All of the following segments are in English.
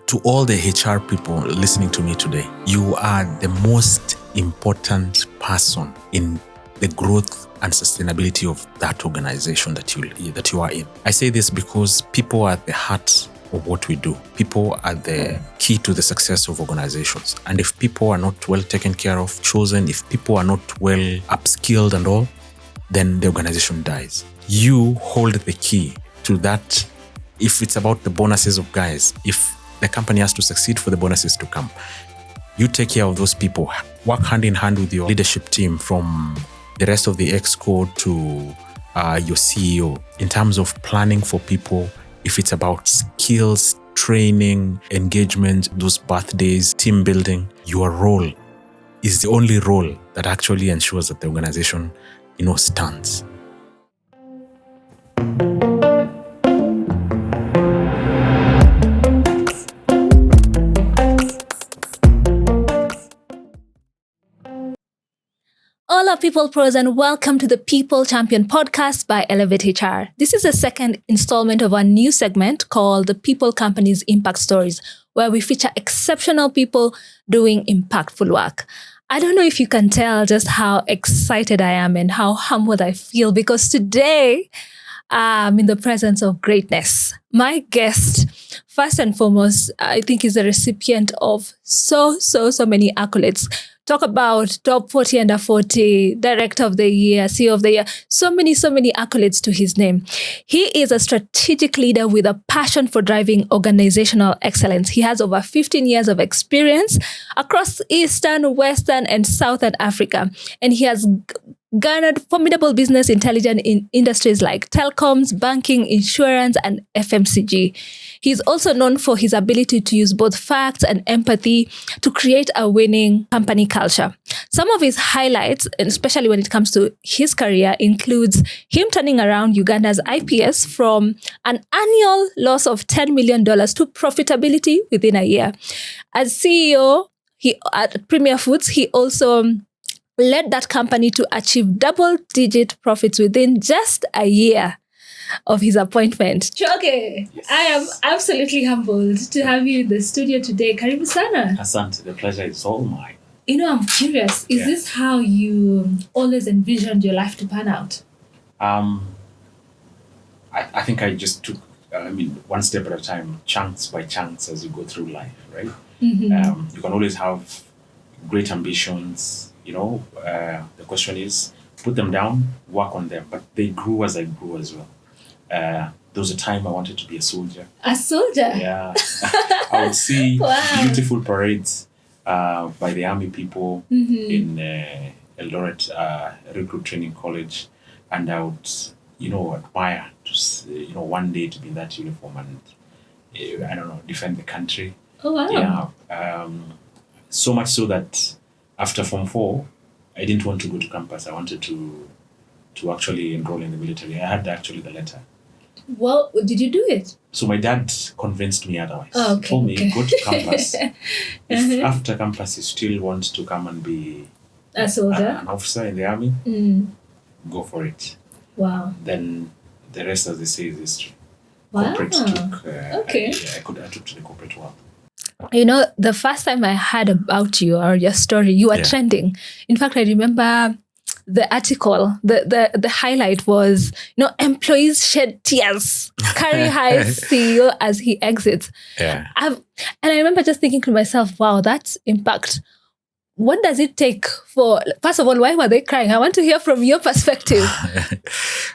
To all the HR people listening to me today, you are the most important person in the growth and sustainability of that organization that you are in. I say this because people are at the heart of what we do. People are the key to the success of organizations. And if people are not well taken care of, chosen, if people are not well upskilled and all, then the organization dies. You hold the key to that. If it's about the bonuses of guys, if the company has to succeed for the bonuses to come, you take care of those people. Work hand in hand with your leadership team, from the rest of the exco to your CEO, in terms of planning for people. If it's about skills, training, engagement, those birthdays, team building, your role is the only role that actually ensures that the organization, stands. Hola, People Pros, and welcome to the People Champion podcast by ElevateHR. This is the second installment of our new segment called the People Companies Impact Stories, where we feature exceptional people doing impactful work. I don't know if you can tell just how excited I am and how humbled I feel, because today I'm in the presence of greatness. My guest, first and foremost, I think is a recipient of so many accolades. Talk about top 40 under 40, director of the year, CEO of the year, so many accolades to his name. He is a strategic leader with a passion for driving organizational excellence. He has over 15 years of experience across Eastern, Western, and Southern Africa. And he has garnered formidable business intelligence in industries like telecoms, banking, insurance, and FMCG. He's also known for his ability to use both facts and empathy to create a winning company culture. Some of his highlights, especially when it comes to his career, includes him turning around Uganda's IPS from an annual loss of $10 million to profitability within a year. As CEO at Premier Foods, he also led that company to achieve double-digit profits within just a year of his appointment. Choge, yes. I am absolutely humbled to have you in the studio today. Karibu sana. Asante, the pleasure is all mine. I'm curious, is this how you always envisioned your life to pan out? I think I just took, one step at a time, chance by chance as you go through life, right? Mm-hmm. You can always have great ambitions. The question is, put them down, work on them. But they grew as I grew as well. There was a time I wanted to be a soldier. A soldier? Yeah. I would see beautiful parades by the army people in Eldoret Recruit Training College. And I would, admire to, one day to be in that uniform and, defend the country. Oh, wow. Yeah. So much so that after Form 4, I didn't want to go to campus. I wanted to actually enroll in the military. I had actually the letter. Well, did you do it? So my dad convinced me otherwise. Oh, okay. He told me, go to campus. If after campus you still want to come and be a soldier, an officer in the army, go for it. Wow. Then the rest, as they say, is history. Wow. Corporate took. Okay. I took to the corporate world. The first time I heard about you or your story, you were trending. In fact, I remember the article, the highlight was, employees shed tears, carry high CEO as he exits. Yeah. And I remember just thinking to myself, wow, that's impact. What does it take first of all, why were they crying? I want to hear from your perspective.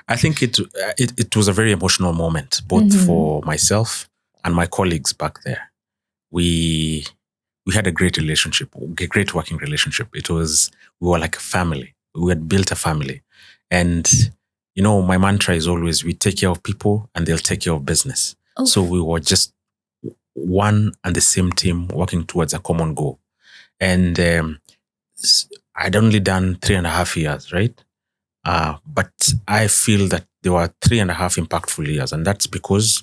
I think it was a very emotional moment, both for myself and my colleagues back there. We had a great relationship, a great working relationship. We were like a family. We had built a family. And, my mantra is always, we take care of people and they'll take care of business. Oh. So we were just one and the same team working towards a common goal. And I'd only done 3.5 years, right? But I feel that there were 3.5 impactful years. And that's because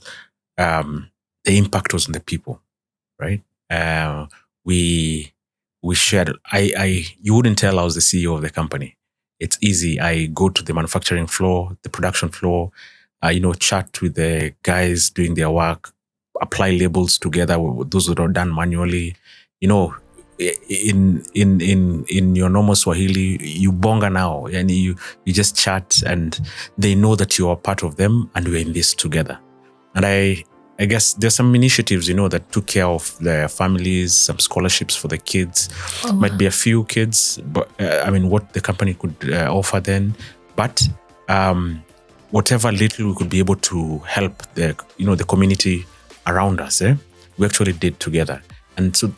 the impact was on the people. Right? We shared. You wouldn't tell I was the CEO of the company. It's easy. I go to the manufacturing floor, the production floor, chat with the guys doing their work, apply labels together. Those that are done manually, in your normal Swahili, you bonga now, and you just chat, and they know that you are part of them, and we're in this together. And I guess there's some initiatives, that took care of their families, some scholarships for the kids. Might be a few kids, but what the company could offer then. But whatever little we could be able to help the community around us, we actually did together. And so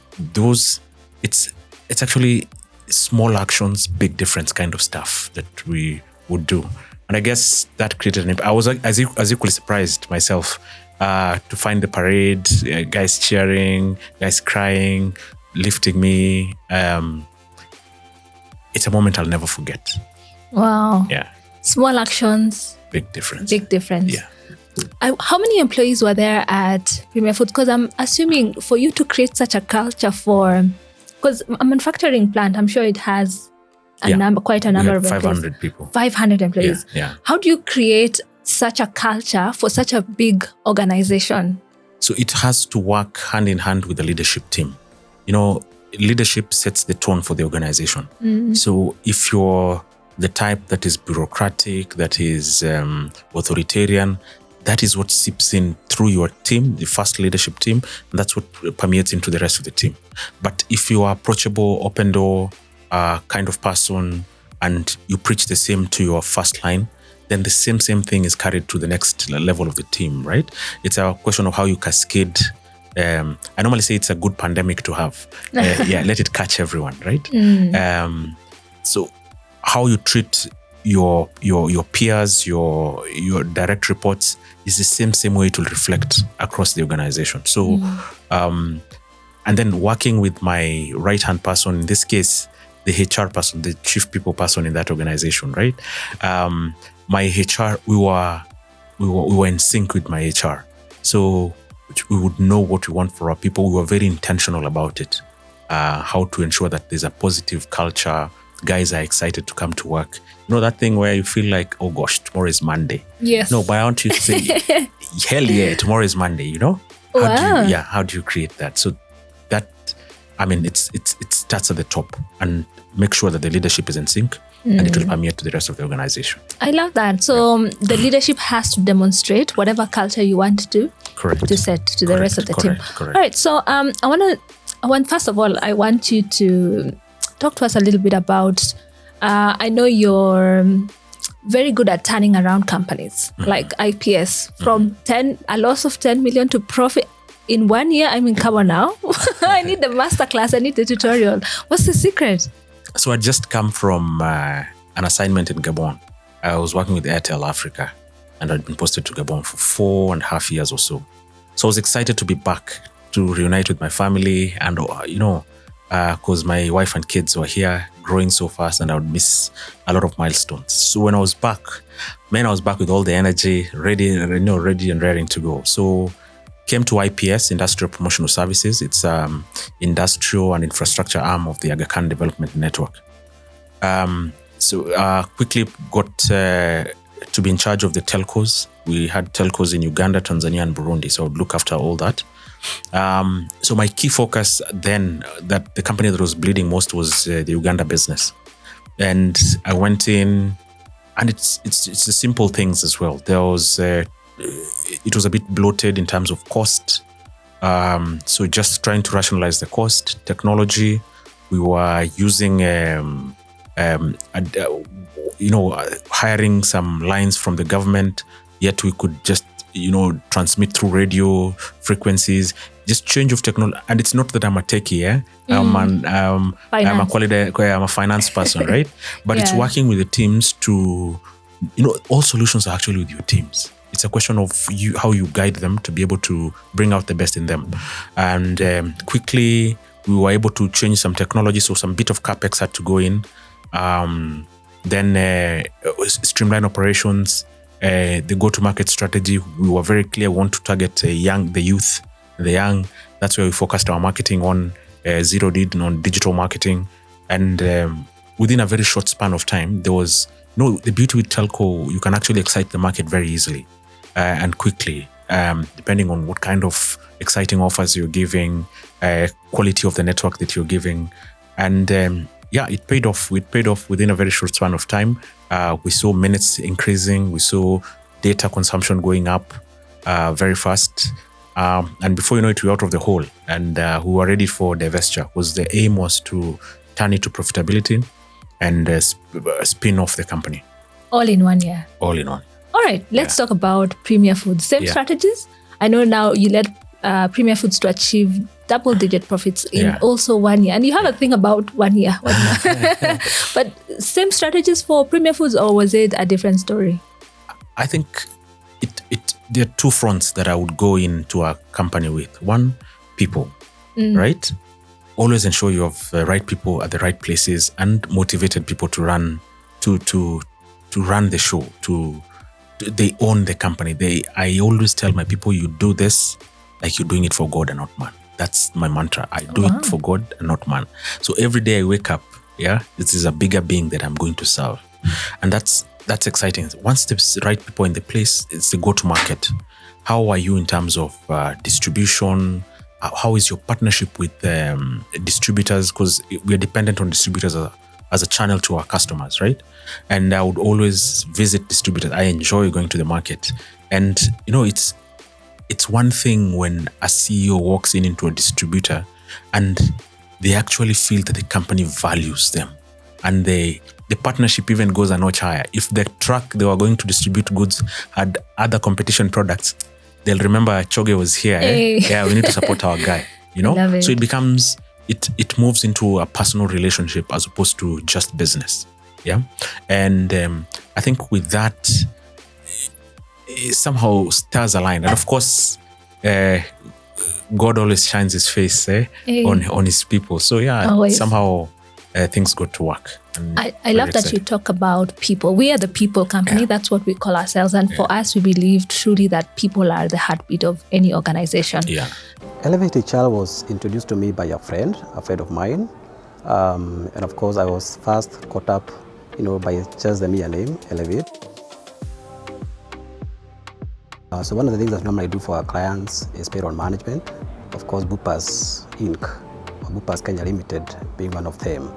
it's actually small actions, big difference kind of stuff that we would do. And I guess that created an impact. I was as equally surprised myself to find the parade, guys cheering, guys crying, lifting me. It's a moment I'll never forget. Wow. Yeah. Small actions. Big difference. Big difference. Yeah. How many employees were there at Premier Foods? Because I'm assuming for you to create such a culture because a manufacturing plant, I'm sure it has quite a number of employees. 500 people. 500 employees. Yeah. How do you create such a culture for such a big organization? So it has to work hand in hand with the leadership team. Leadership sets the tone for the organization. Mm-hmm. So if you're the type that is bureaucratic, that is authoritarian, that is what seeps in through your team, the first leadership team, and that's what permeates into the rest of the team. But if you are approachable, open door kind of person, and you preach the same to your first line, then the same thing is carried to the next level of the team, right? It's a question of how you cascade. I normally say it's a good pandemic to have. Let it catch everyone, right? Mm. So how you treat your peers, your direct reports is the same way it will reflect across the organization. So, and then working with my right-hand person, in this case, the HR person, the chief people person in that organization, right? My HR, we were in sync with my HR. So we would know what we want for our people. We were very intentional about it. How to ensure that there's a positive culture. Guys are excited to come to work. That thing where you feel like, oh gosh, tomorrow is Monday. Yes. No, but I want you to say, hell yeah, tomorrow is Monday, How do you create that? So that, it starts at the top, and make sure that the leadership is in sync, and it will permeate to the rest of the organization. I love that. So the leadership has to demonstrate whatever culture you want to set to the rest of the team. Correct. All right. So first of all, I want you to talk to us a little bit about, I know you're very good at turning around companies like IPS from a loss of 10 million to profit in 1 year. Come on now. I need the masterclass. I need the tutorial. What's the secret? So I just come from an assignment in Gabon. I was working with Airtel Africa, and I'd been posted to Gabon for 4.5 years or so. So I was excited to be back, to reunite with my family, and because my wife and kids were here growing so fast, and I would miss a lot of milestones. So when I was back, I was back with all the energy, ready and raring to go. So came to IPS, Industrial Promotional Services. It's industrial and infrastructure arm of the Aga Khan Development Network. So quickly got to be in charge of the telcos. We had telcos in Uganda, Tanzania, and Burundi. So I would look after all that. So my key focus then, that the company that was bleeding most was the Uganda business. And I went in, and it's the simple things as well. There was it was a bit bloated in terms of cost. So just trying to rationalize the cost, technology. We were using, hiring some lines from the government, yet we could just, transmit through radio frequencies, just change of technology. And it's not that I'm a techie, I'm a finance person, right? But it's working with the teams to, all solutions are actually with your teams. It's a question of how you guide them to be able to bring out the best in them. And quickly, we were able to change some technology, so some bit of CapEx had to go in. Then streamline operations, the go-to-market strategy. We were very clear, we want to target the youth, the young. That's where we focused our marketing on, zeroed in on digital marketing. And within a very short span of time, there was, the beauty with telco, you can actually excite the market very easily and quickly. depending on what kind of exciting offers you're giving, quality of the network that you're giving. And it paid off. It paid off within a very short span of time. We saw minutes increasing. We saw data consumption going up very fast. And before you know it, we're out of the hole. And we were ready for divestiture, because the aim was to turn it to profitability and spin off the company. All in 1 year. All in one. All right, let's talk about Premier Foods. Same strategies? I know now you led Premier Foods to achieve double-digit profits in also 1 year. And you have a thing about 1 year. But same strategies for Premier Foods, or was it a different story? I think there are two fronts that I would go into a company with. One, people, right? Always ensure you have the right people at the right places and motivated people to run to run the show. They own the company. I always tell my people, you do this like you're doing it for God and not man. That's my mantra. I do it for God and not man. So every day I wake up, this is a bigger being that I'm going to serve. And that's exciting. Once the right people in the place, it's the go-to-market. How are you in terms of distribution? How is your partnership with distributors? Because we are dependent on distributors as a channel to our customers, right? And I would always visit distributors. I enjoy going to the market. And, it's one thing when a CEO walks into a distributor and they actually feel that the company values them. And the partnership even goes a notch higher. If the truck they were going to distribute goods had other competition products, they'll remember Choge was here. Hey. We need to support our guy, So it becomes, it moves into a personal relationship as opposed to just business. Yeah. And I think with that, somehow stars align. And of course, God always shines his face on his people. So somehow things go to work. I love that you talk about people. We are the people company. That's what we call ourselves. And for us, we believe truly that people are the heartbeat of any organization. Yeah. ElevateHR was introduced to me by a friend of mine. And of course, I was first caught up, by just the mere name, Elevate. So one of the things that normally I do for our clients is payroll management. Of course, Bupas Inc. or Bupas Kenya Limited being one of them.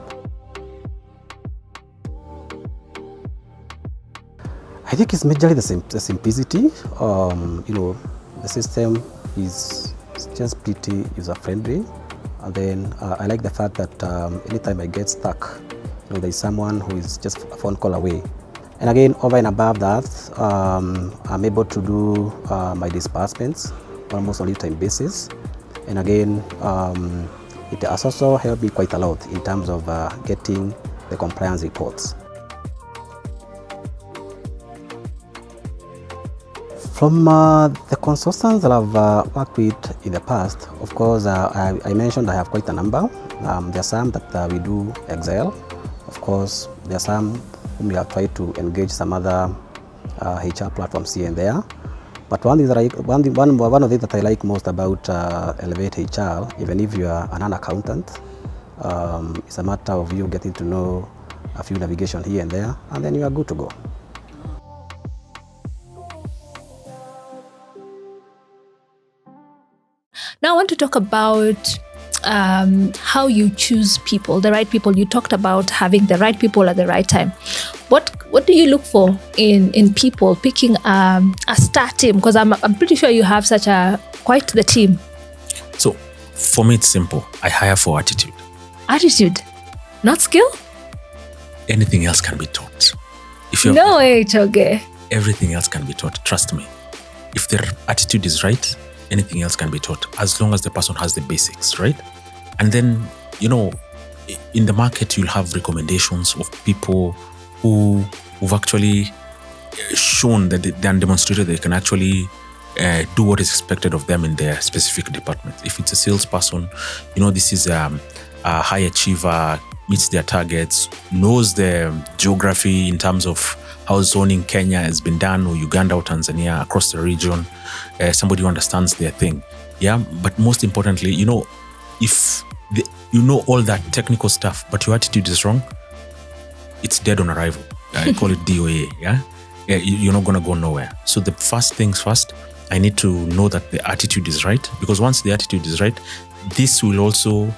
I think it's majorly the simplicity. The system is just pretty user-friendly. And then I like the fact that anytime I get stuck, there's someone who is just a phone call away. And again, over and above that, I'm able to do my disbursements almost on a time basis. And again, it has also helped me quite a lot in terms of getting the compliance reports. From the consultants that I've worked with in the past, of course, I mentioned I have quite a number. There are some that we do Excel. Of course, there are some whom we have tried to engage some other HR platforms here and there. But one of the things that I like most about ElevateHR, even if you are an accountant, it's a matter of you getting to know a few navigation here and there, and then you are good to go. Now I want to talk about how you choose people, the right people. You talked about having the right people at the right time. What do you look for in people picking a star team? Because I'm pretty sure you have quite the team. So for me, it's simple. I hire for attitude. Attitude, not skill? Anything else can be taught. No way, Choge. Everything else can be taught. Trust me. If their attitude is right, anything else can be taught, as long as the person has the basics, right? And then, in the market, you'll have recommendations of people who've actually shown that they demonstrated they can actually do what is expected of them in their specific department. If it's a salesperson, this is a high achiever, meets their targets, knows the geography in terms of how zoning Kenya has been done, or Uganda or Tanzania, across the region, somebody who understands their thing. Yeah, but most importantly, if you know all that technical stuff, but your attitude is wrong, it's dead on arrival. I call it DOA. Yeah, you're not gonna go nowhere. So the first things first, I need to know that the attitude is right, because once the attitude is right, this will also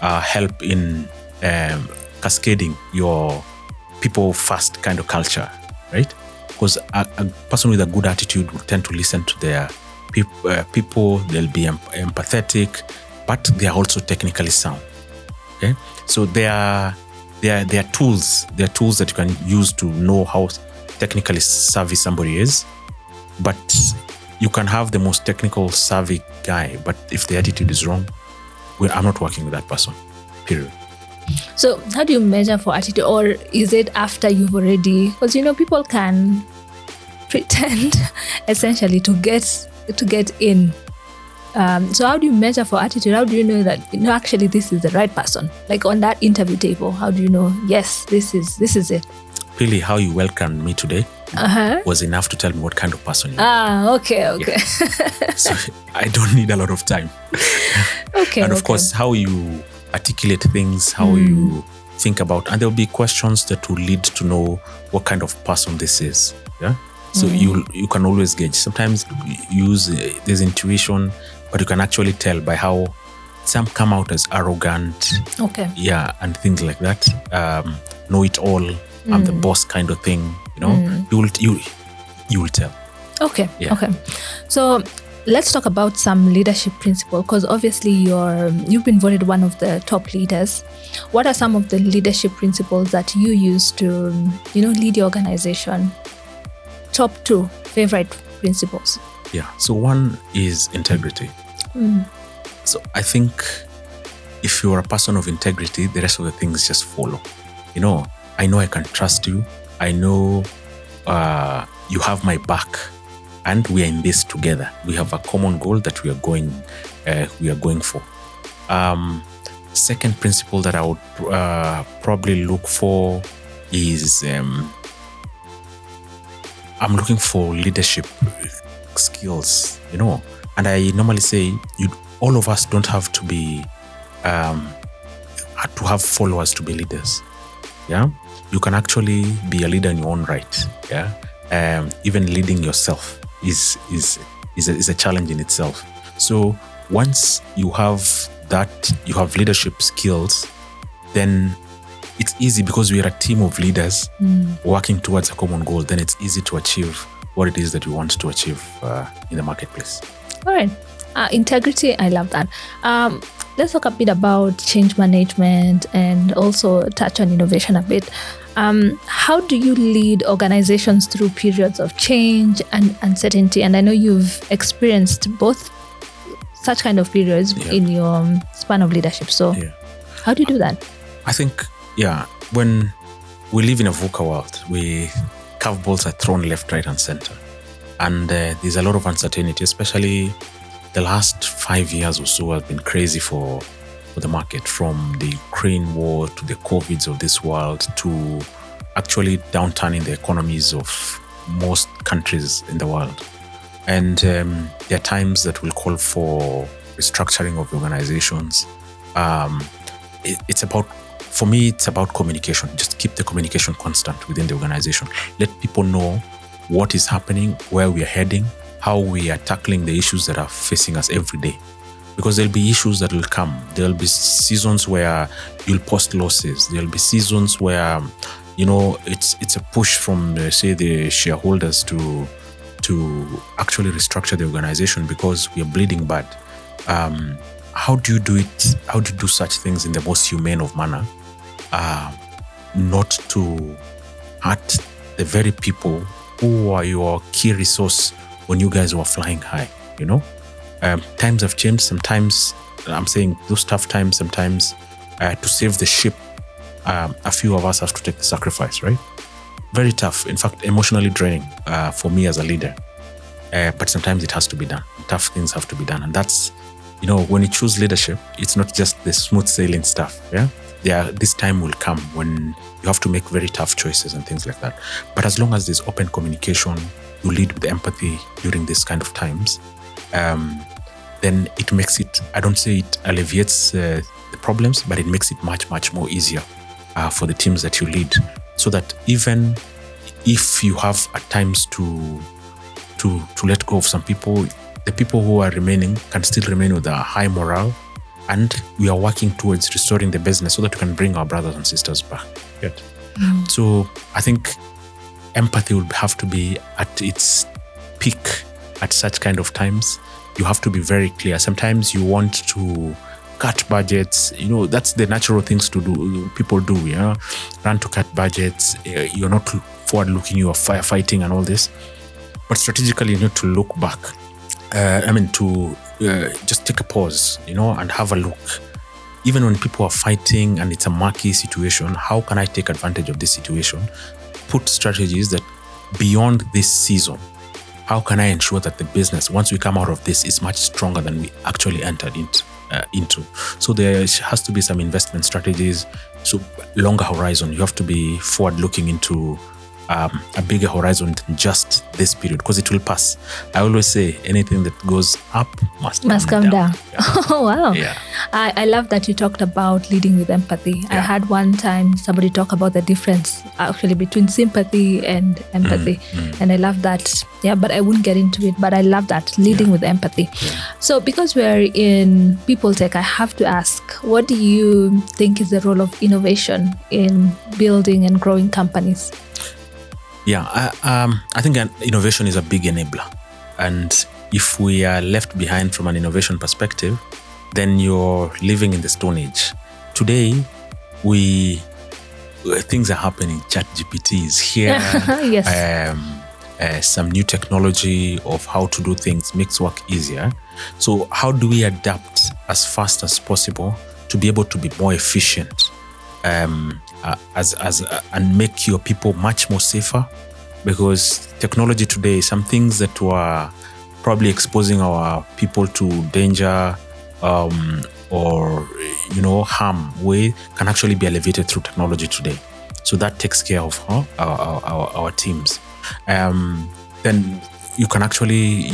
help in cascading your people first kind of culture, right? Because a person with a good attitude will tend to listen to their people. They'll be empathetic, but they are also technically sound. Okay, so they are tools. They are tools that you can use to know how technically savvy somebody is. But you can have the most technical savvy guy, but if the attitude is wrong, I'm not working with that person. Period. So how do you measure for attitude, or is it after you've already? Because people can pretend essentially to get in. So how do you measure for attitude? How do you know that actually this is the right person? Like on that interview table, how do you know? Yes, this is it. Really, how you welcomed me today was enough to tell me what kind of person you are. Okay. Yeah. So I don't need a lot of time. Okay. And of course, how you articulate things, how you think about, and there'll be questions that will lead to know what kind of person this is. Yeah. So you can always gauge. Sometimes you use this intuition, but you can actually tell by how some come out as arrogant. Okay. Yeah, and things like that. Know it all. I'm the boss kind of thing. You will tell. Okay. Yeah. Okay. So let's talk about some leadership principles, because obviously you've been voted one of the top leaders. What are some of the leadership principles that you use to lead your organization? Top 2 favorite principles. Yeah. So one is integrity. So I think if you're a person of integrity, the rest of the things just follow. I know I can trust you. I know you have my back, and we are in this together. We have a common goal that we are going for. Second principle that I would probably look for is I'm looking for leadership skills, and I normally say all of us don't have to be to have followers to be leaders. Yeah, you can actually be a leader in your own right. Yeah, even leading yourself is a challenge in itself. So once you have that, you have leadership skills, then it's easy, because we are a team of leaders working towards a common goal. Then it's easy to achieve what it is that we want to achieve in the marketplace. All right. Integrity, I love that. Let's talk a bit about change management and also touch on innovation a bit. How do you lead organizations through periods of change and uncertainty? And I know you've experienced both such kind of periods in your span of leadership. So how do you do that? I think, when we live in a VUCA world, curveballs are thrown left, right, and center. And there's a lot of uncertainty, especially the last 5 years or so have been crazy for the market, from the Ukraine war to the COVIDs of this world to actually downturning the economies of most countries in the world. And there are times that will call for restructuring of organizations. For me, it's about communication. Just keep the communication constant within the organization. Let people know what is happening, where we are heading, how we are tackling the issues that are facing us every day. Because there'll be issues that will come. There'll be seasons where you'll post losses. There'll be seasons where, it's a push from, say, the shareholders to actually restructure the organization because we are bleeding bad. How do you do it? How do you do such things in the most humane of manner? Not to hurt the very people who are your key resource when you guys were flying high, Times have changed. Sometimes, I'm saying those tough times, sometimes to save the ship, a few of us have to take the sacrifice, right? Very tough. In fact, emotionally draining for me as a leader. But sometimes it has to be done. Tough things have to be done. And that's, when you choose leadership, it's not just the smooth sailing stuff, yeah? This time will come when you have to make very tough choices and things like that. But as long as there's open communication, you lead with empathy during these kind of times, then it makes it, I don't say it alleviates the problems, but it makes it much, much more easier for the teams that you lead. So that even if you have at times to to let go of some people. The people who are remaining can still remain with a high morale, and we are working towards restoring the business so that we can bring our brothers and sisters back. Good. So I think empathy would have to be at its peak at such kind of times. You have to be very clear. Sometimes you want to cut budgets. That's the natural things to do. People do, run to cut budgets. You're not forward looking, you are firefighting and all this. But strategically, you need to look back. To just take a pause, and have a look. Even when people are fighting and it's a murky situation, how can I take advantage of this situation? Put strategies that beyond this season, how can I ensure that the business, once we come out of this, is much stronger than we actually entered into? So there has to be some investment strategies. So longer horizon, you have to be forward looking into a bigger horizon than just this period, because it will pass. I always say anything that goes up must come down. Yeah. Oh, wow. Yeah. I love that you talked about leading with empathy. Yeah. I had one time somebody talk about the difference actually between sympathy and empathy. And I love that. Yeah, but I wouldn't get into it. But I love that, leading with empathy. Yeah. So because we're in people tech, I have to ask, what do you think is the role of innovation in building and growing companies? Yeah, I think innovation is a big enabler. And if we are left behind from an innovation perspective, then you're living in the Stone Age. Today, things are happening. ChatGPT is here. Yes. Some new technology of how to do things makes work easier. So how do we adapt as fast as possible to be able to be more efficient? And make your people much more safer, because technology today, some things that were probably exposing our people to danger or harm can actually be elevated through technology today. So that takes care of our teams. Then you can actually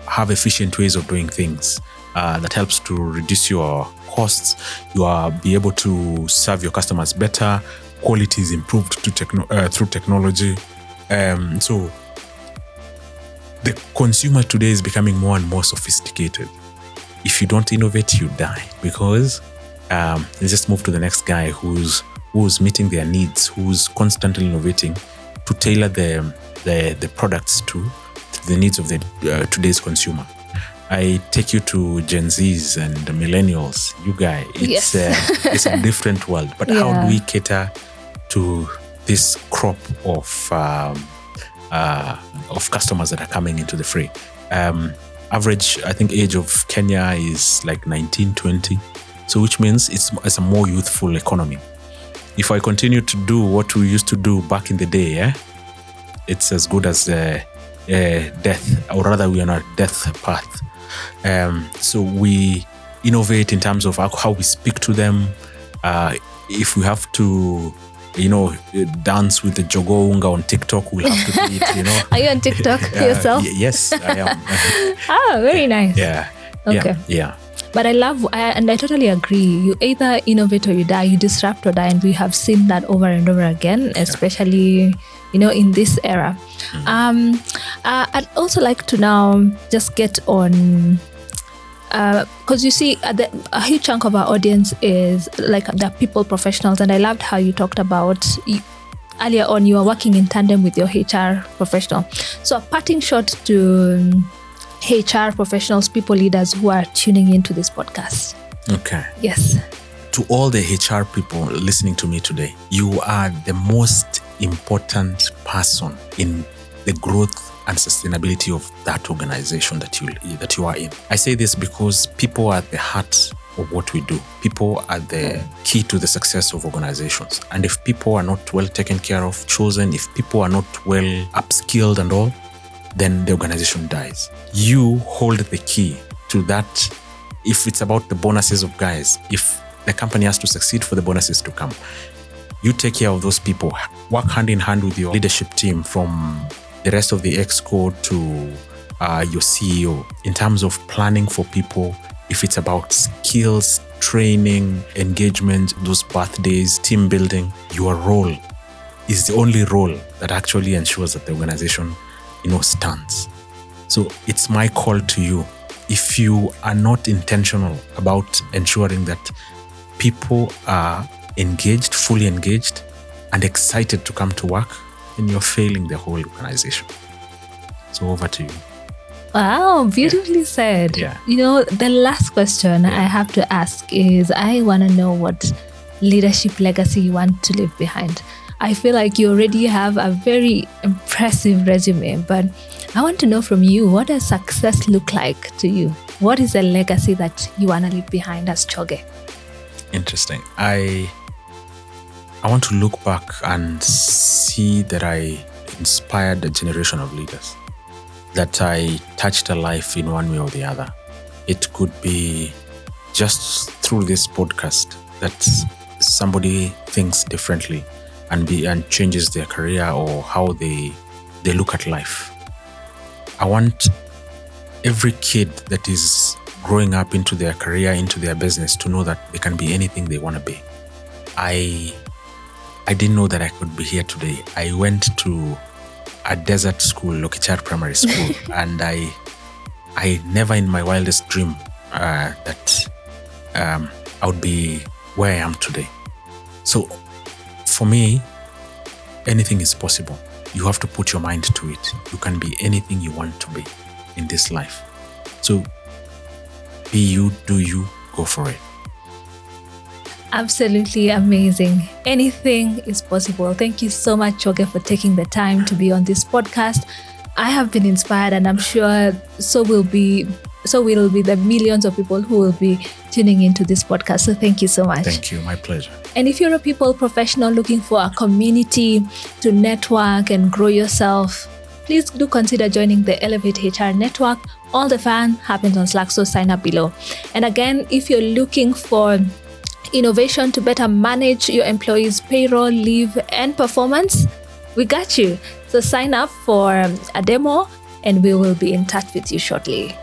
have efficient ways of doing things that helps to reduce your costs. You are be able to serve your customers better. Quality is improved through technology. So the consumer today is becoming more and more sophisticated. If you don't innovate, you die, because they just move to the next guy who's meeting their needs, who's constantly innovating to tailor the products to the needs of the today's consumer. I take you to Gen Zs and the millennials. You guys, it's a different world. But how do we cater to this crop of customers that are coming into the fray? Average, I think, age of Kenya is like 19, 20. So which means it's a more youthful economy. If I continue to do what we used to do back in the day, it's as good as death, or rather we are on a death path. So we innovate in terms of how we speak to them. If we have to, dance with the Jogo Unga on TikTok, we'll have to do it, Are you on TikTok yourself? Yes, I am. Very nice. Yeah. Okay. Yeah. But I totally agree. You either innovate or you die, you disrupt or die. And we have seen that over and over again, especially, in this era. I'd also like to now just get on, because you see, a huge chunk of our audience is like the people professionals. And I loved how you talked about, earlier on, you are working in tandem with your HR professional. So a parting shot to HR professionals, people leaders who are tuning into this podcast. Okay. Yes. To all the HR people listening to me today, you are the most important person in the growth and sustainability of that organization that you are in. I say this because people are at the heart of what we do. People are the key to the success of organizations. And if people are not well taken care of, chosen, if people are not well upskilled and all, then the organization dies. You hold the key to that. If it's about the bonuses of guys, if the company has to succeed for the bonuses to come, you take care of those people. Work hand in hand with your leadership team, from the rest of the exco to your CEO, in terms of planning for people. If it's about skills, training, engagement, those birthdays, team building, your role is the only role that actually ensures that the organization stands. So it's my call to you. If you are not intentional about ensuring that people are engaged, fully engaged, and excited to come to work, then you're failing the whole organization. So over to you. Wow, beautifully said. Yeah. The last question I have to ask is, I want to know what leadership legacy you want to leave behind. I feel like you already have a very impressive resume, but I want to know from you, what does success look like to you? What is the legacy that you want to leave behind as Choge? Interesting. I want to look back and see that I inspired a generation of leaders, that I touched a life in one way or the other. It could be just through this podcast that somebody thinks differently and changes their career or how they look at life. I want every kid that is growing up into their career, into their business, to know that they can be anything they want to be. I didn't know that I could be here today. I went to a desert school, ElevateHR Primary School, and I never in my wildest dream that I would be where I am today. So for me, anything is possible. You have to put your mind to it. You can be anything you want to be in this life. So be you, do you, go for it. Absolutely amazing. Anything is possible. Thank you so much, Choge, for taking the time to be on this podcast. I have been inspired, and I'm sure so will be the millions of people who will be tuning into this podcast. So thank you so much. Thank you. My pleasure. And if you're a people professional looking for a community to network and grow yourself, please do consider joining the ElevateHR network. All the fun happens on Slack, so sign up below. And again, if you're looking for innovation to better manage your employees' payroll, leave, and performance, we got you. So sign up for a demo, and we will be in touch with you shortly.